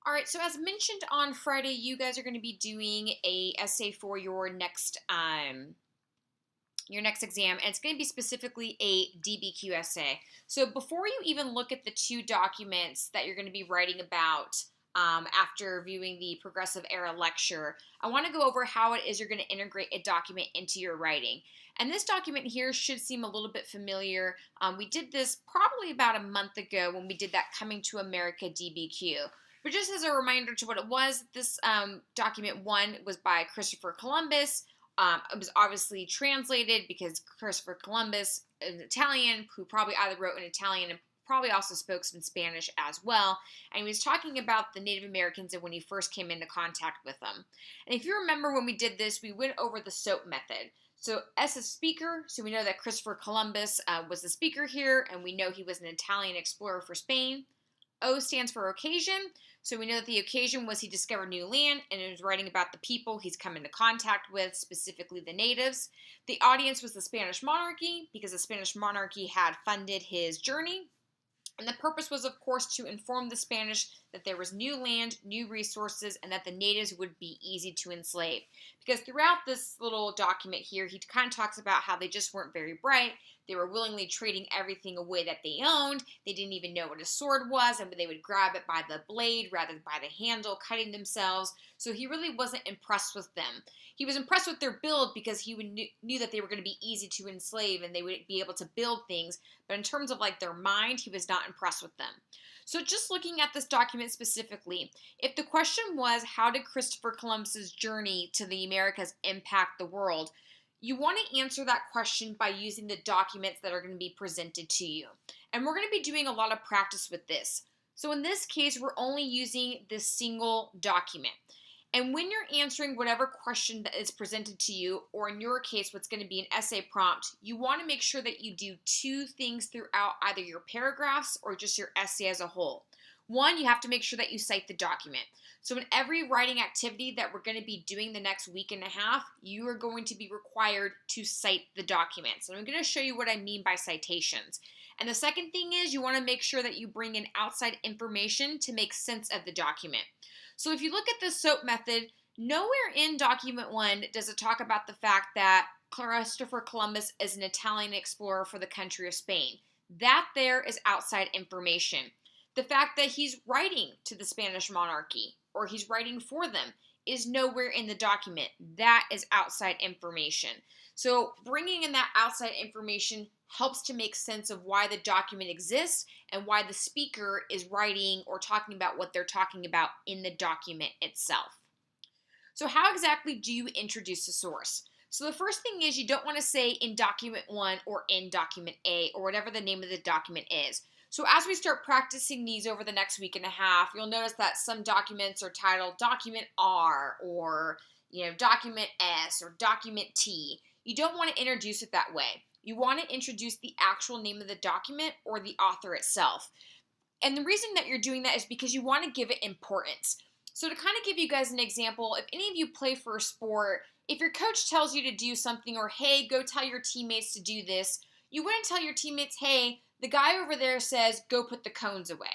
All right, so as mentioned on Friday, you guys are going to be doing a essay for your next exam, and it's going to be specifically a DBQ essay. So before you even look at the two documents that you're going to be writing about after viewing the progressive era lecture, I want to go over how it is you're going to integrate a document into your writing. And this document here should seem a little bit familiar. We did this probably about a month ago when we did that Coming to America DBQ. But just as a reminder to what it was, this document one was by Christopher Columbus. It was obviously translated because Christopher Columbus, an Italian, who probably either wrote in Italian and probably also spoke some Spanish as well. And he was talking about the Native Americans and when he first came into contact with them. And if you remember when we did this, we went over the SOAP method. So S is speaker, so we know that Christopher Columbus was the speaker here, and we know he was an Italian explorer for Spain. O stands for occasion, so we know that the occasion was he discovered new land and it was writing about the people he's come into contact with, specifically the natives. The audience was the Spanish monarchy because the Spanish monarchy had funded his journey. And the purpose was, of course, to inform the Spanish that there was new land, new resources, and that the natives would be easy to enslave. Because throughout this little document here, he kind of talks about how they just weren't very bright. They were willingly trading everything away that they owned. They didn't even know what a sword was, and they would grab it by the blade rather than by the handle, cutting themselves. So he really wasn't impressed with them. He was impressed with their build because he knew that they were going to be easy to enslave and they would be able to build things. But in terms of like their mind, he was not impressed with them. So just looking at this document specifically, if the question was, how did Christopher Columbus's journey to the Americas impact the world? You want to answer that question by using the documents that are going to be presented to you. And we're going to be doing a lot of practice with this. So in this case, we're only using this single document. And when you're answering whatever question that is presented to you, or in your case, what's going to be an essay prompt, you want to make sure that you do two things throughout either your paragraphs or just your essay as a whole. One, you have to make sure that you cite the document. So in every writing activity that we're going to be doing the next week and a half, you are going to be required to cite the documents. And I'm going to show you what I mean by citations. And the second thing is you want to make sure that you bring in outside information to make sense of the document. So if you look at the SOAP method, nowhere in document one does it talk about the fact that Christopher Columbus is an Italian explorer for the country of Spain. That there is outside information. The fact that he's writing to the Spanish monarchy or he's writing for them is nowhere in the document. That is outside information. So bringing in that outside information helps to make sense of why the document exists and why the speaker is writing or talking about what they're talking about in the document itself. So how exactly do you introduce a source? So the first thing is you don't want to say in document 1 or in document A or whatever the name of the document is. So as we start practicing these over the next week and a half, you'll notice that some documents are titled document R or document S or document T. You don't want to introduce it that way. You want to introduce the actual name of the document or the author itself. And the reason that you're doing that is because you want to give it importance. So to kind of give you guys an example, if any of you play for a sport, if your coach tells you to do something or, hey, go tell your teammates to do this, you wouldn't tell your teammates, hey, the guy over there says, go put the cones away.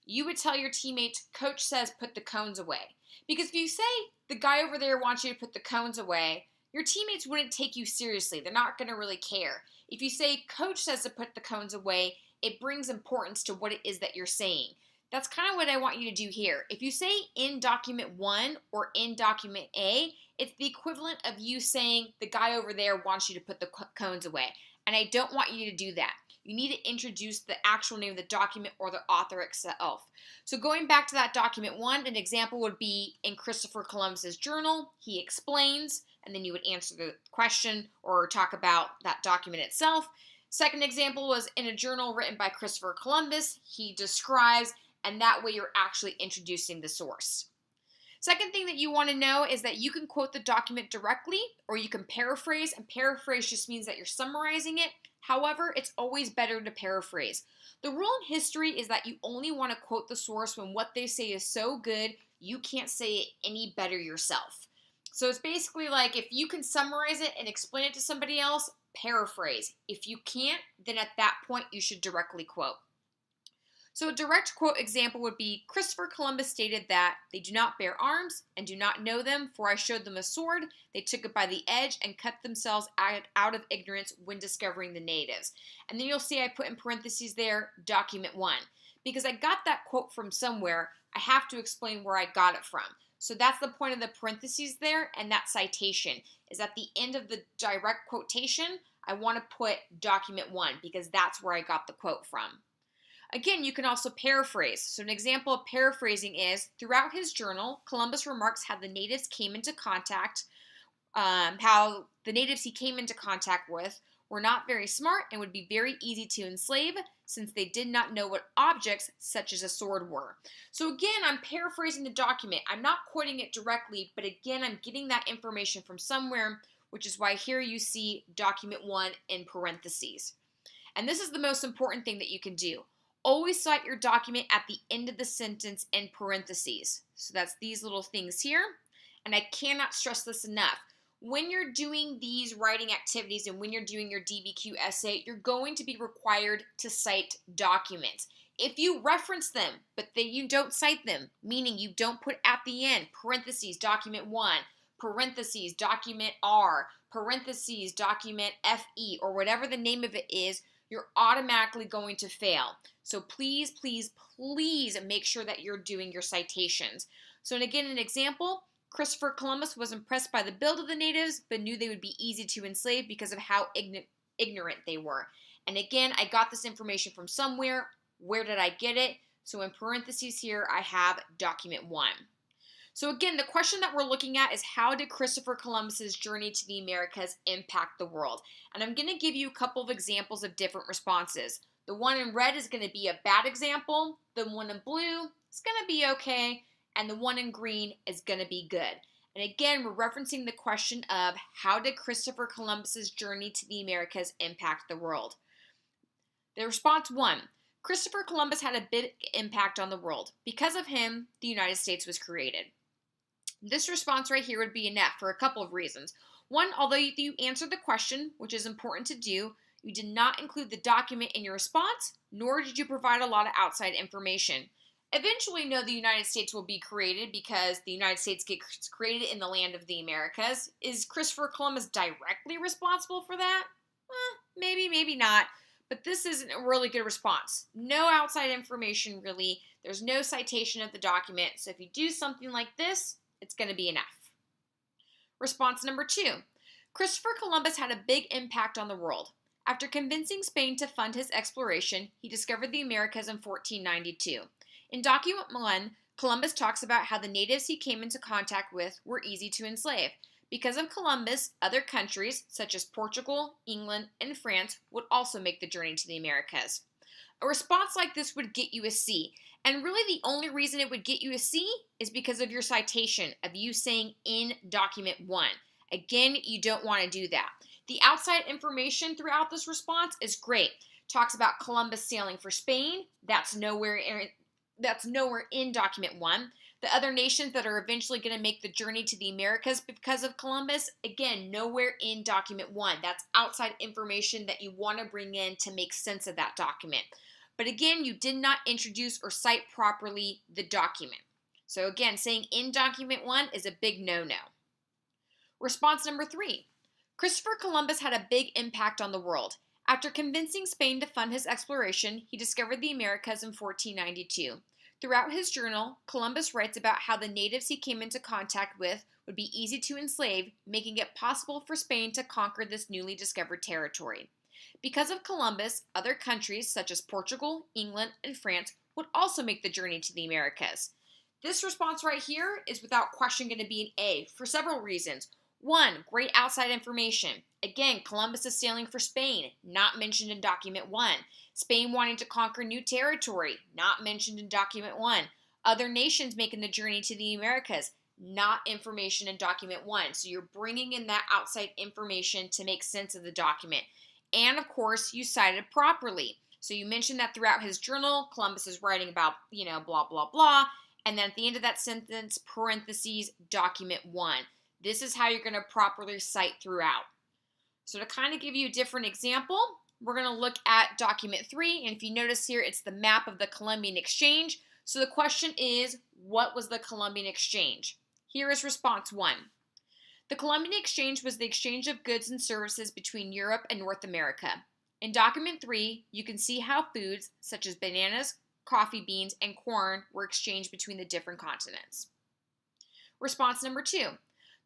You would tell your teammates, coach says, put the cones away. Because if you say, the guy over there wants you to put the cones away, your teammates wouldn't take you seriously. They're not going to really care. If you say, coach says to put the cones away, it brings importance to what it is that you're saying. That's kind of what I want you to do here. If you say in document 1 or in document A, it's the equivalent of you saying the guy over there wants you to put the cones away. And I don't want you to do that. You need to introduce the actual name of the document or the author itself. So going back to that document 1, an example would be in Christopher Columbus's journal, he explains, and then you would answer the question or talk about that document itself. Second example was in a journal written by Christopher Columbus, he describes, and that way you're actually introducing the source. Second thing that you want to know is that you can quote the document directly or you can paraphrase, and paraphrase just means that you're summarizing it. However, it's always better to paraphrase. The rule in history is that you only want to quote the source when what they say is so good you can't say it any better yourself. So it's basically like if you can summarize it and explain it to somebody else, paraphrase. If you can't, then at that point you should directly quote. So a direct quote example would be Christopher Columbus stated that they do not bear arms and do not know them, for I showed them a sword. They took it by the edge and cut themselves out of ignorance when discovering the natives. And then you'll see I put in parentheses there, document 1. Because I got that quote from somewhere, I have to explain where I got it from. So that's the point of the parentheses there, and that citation is at the end of the direct quotation. I want to put document 1 because that's where I got the quote from. Again, you can also paraphrase. So an example of paraphrasing is, throughout his journal, Columbus remarks how the natives came into contact, how the natives he came into contact with were not very smart and would be very easy to enslave since they did not know what objects such as a sword were. So again, I'm paraphrasing the document. I'm not quoting it directly, but again, I'm getting that information from somewhere, which is why here you see document 1 in parentheses. And this is the most important thing that you can do. Always cite your document at the end of the sentence in parentheses. So that's these little things here. And I cannot stress this enough. When you're doing these writing activities and when you're doing your DBQ essay, you're going to be required to cite documents. If you reference them, but you don't cite them, meaning you don't put at the end, parentheses, document 1, parentheses, document R, parentheses, document FE, or whatever the name of it is, you're automatically going to fail. So please, please, please make sure that you're doing your citations. So and again, an example, Christopher Columbus was impressed by the build of the natives, but knew they would be easy to enslave because of how ignorant they were. And again, I got this information from somewhere. Where did I get it? So in parentheses here, I have document 1. So again, the question that we're looking at is, how did Christopher Columbus's journey to the Americas impact the world? And I'm going to give you a couple of examples of different responses. The one in red is going to be a bad example. The one in blue is going to be okay. And the one in green is going to be good. And again, we're referencing the question of, how did Christopher Columbus's journey to the Americas impact the world? The response 1, Christopher Columbus had a big impact on the world. Because of him, the United States was created. This response right here would be enough for a couple of reasons. One, although you answered the question, which is important to do, you did not include the document in your response, nor did you provide a lot of outside information. Eventually, no, the United States will be created because the United States gets created in the land of the Americas. Is Christopher Columbus directly responsible for that? Maybe, maybe not. But this isn't a really good response. No outside information, really. There's no citation of the document. So if you do something like this, it's going to be enough. Response number 2. Christopher Columbus had a big impact on the world. After convincing Spain to fund his exploration, he discovered the Americas in 1492. In document 1, Columbus talks about how the natives he came into contact with were easy to enslave. Because of Columbus, other countries, such as Portugal, England, and France, would also make the journey to the Americas. A response like this would get you a C. And really the only reason it would get you a C is because of your citation, of you saying in document 1. Again, you don't want to do that. The outside information throughout this response is great. Talks about Columbus sailing for Spain. That's nowhere in document 1. The other nations that are eventually going to make the journey to the Americas because of Columbus, again, nowhere in document 1. That's outside information that you want to bring in to make sense of that document. But again, you did not introduce or cite properly the document. So again, saying in document 1 is a big no-no. Response number 3. Christopher Columbus had a big impact on the world. After convincing Spain to fund his exploration, he discovered the Americas in 1492. Throughout his journal, Columbus writes about how the natives he came into contact with would be easy to enslave, making it possible for Spain to conquer this newly discovered territory. Because of Columbus, other countries such as Portugal, England, and France would also make the journey to the Americas. This response right here is without question going to be an A for several reasons. 1, great outside information. Again, Columbus is sailing for Spain, not mentioned in document 1. Spain wanting to conquer new territory, not mentioned in document 1. Other nations making the journey to the Americas, not information in document 1. So you're bringing in that outside information to make sense of the document. And of course, you cited properly. So you mentioned that throughout his journal, Columbus is writing about, blah, blah, blah. And then at the end of that sentence, parentheses, document 1. This is how you're going to properly cite throughout. So to kind of give you a different example, we're going to look at document 3, and if you notice here, it's the map of the Columbian Exchange. So the question is, what was the Columbian Exchange? Here is response 1. The Columbian Exchange was the exchange of goods and services between Europe and North America. In document 3, you can see how foods such as bananas, coffee beans, and corn were exchanged between the different continents. Response number 2.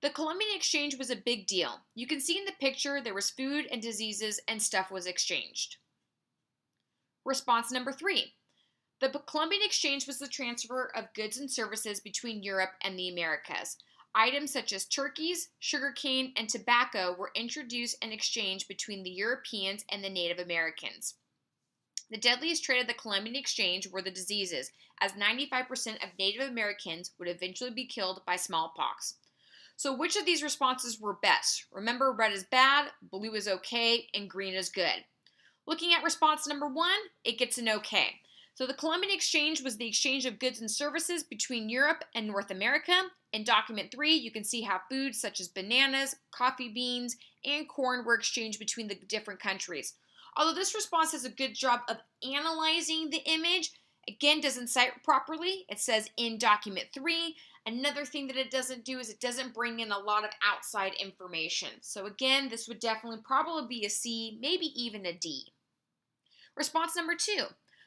The Columbian Exchange was a big deal. You can see in the picture there was food and diseases and stuff was exchanged. Response number 3. The Columbian Exchange was the transfer of goods and services between Europe and the Americas. Items such as turkeys, sugarcane, and tobacco were introduced and exchanged between the Europeans and the Native Americans. The deadliest trait of the Columbian Exchange were the diseases, as 95% of Native Americans would eventually be killed by smallpox. So which of these responses were best? Remember, red is bad, blue is okay, and green is good. Looking at response number 1, it gets an okay. So the Columbian Exchange was the exchange of goods and services between Europe and North America. In document 3, you can see how foods such as bananas, coffee beans, and corn were exchanged between the different countries. Although this response does a good job of analyzing the image, again, doesn't cite properly. It says in document 3. Another thing that it doesn't do is it doesn't bring in a lot of outside information. So again, this would definitely probably be a C, maybe even a D. Response number 2.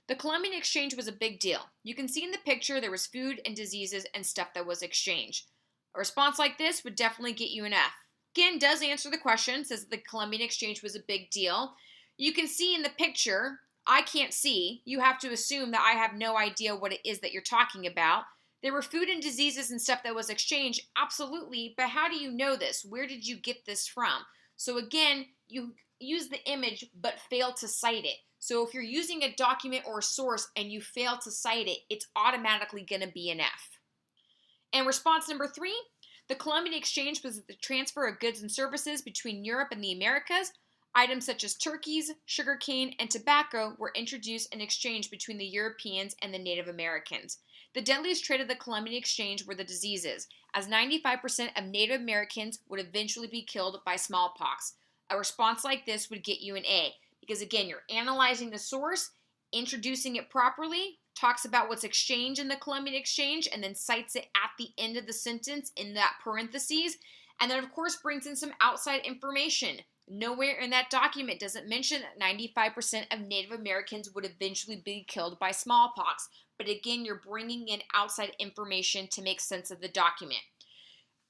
The Columbian Exchange was a big deal. You can see in the picture there was food and diseases and stuff that was exchanged. A response like this would definitely get you an F. Again, does answer the question, says that the Columbian Exchange was a big deal. You can see in the picture, I can't see. You have to assume that I have no idea what it is that you're talking about. There were food and diseases and stuff that was exchanged, absolutely, but how do you know this? Where did you get this from? So again, you use the image but fail to cite it. So if you're using a document or a source and you fail to cite it, it's automatically going to be an F. And response number 3, the Columbian Exchange was the transfer of goods and services between Europe and the Americas. Items such as turkeys, sugarcane, and tobacco were introduced and exchanged between the Europeans and the Native Americans. The deadliest trait of the Columbian Exchange were the diseases, as 95% of Native Americans would eventually be killed by smallpox. A response like this would get you an A, because again, you're analyzing the source, introducing it properly, talks about what's exchanged in the Columbian Exchange, and then cites it at the end of the sentence in that parentheses, and then of course brings in some outside information. Nowhere in that document does it mention that 95% of Native Americans would eventually be killed by smallpox. But again, you're bringing in outside information to make sense of the document.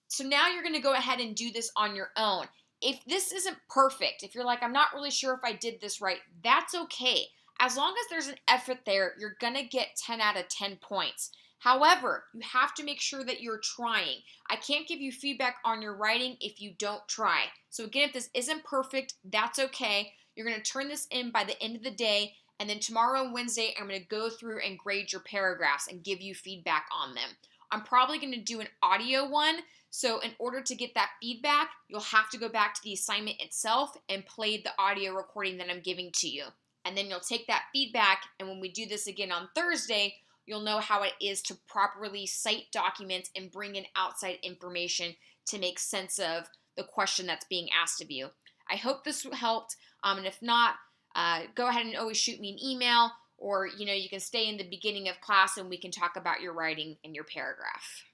So now you're going to go ahead and do this on your own. If this isn't perfect, if you're like, I'm not really sure if I did this right, that's okay. As long as there's an effort there, you're going to get 10 out of 10 points. However, you have to make sure that you're trying. I can't give you feedback on your writing if you don't try. So again, if this isn't perfect, that's okay. You're going to turn this in by the end of the day, and then tomorrow and Wednesday, I'm going to go through and grade your paragraphs and give you feedback on them. I'm probably going to do an audio one, so in order to get that feedback, you'll have to go back to the assignment itself and play the audio recording that I'm giving to you. And then you'll take that feedback, and when we do this again on Thursday, you'll know how it is to properly cite documents and bring in outside information to make sense of the question that's being asked of you. I hope this helped, and if not, go ahead and always shoot me an email, or you can stay in the beginning of class and we can talk about your writing and your paragraph.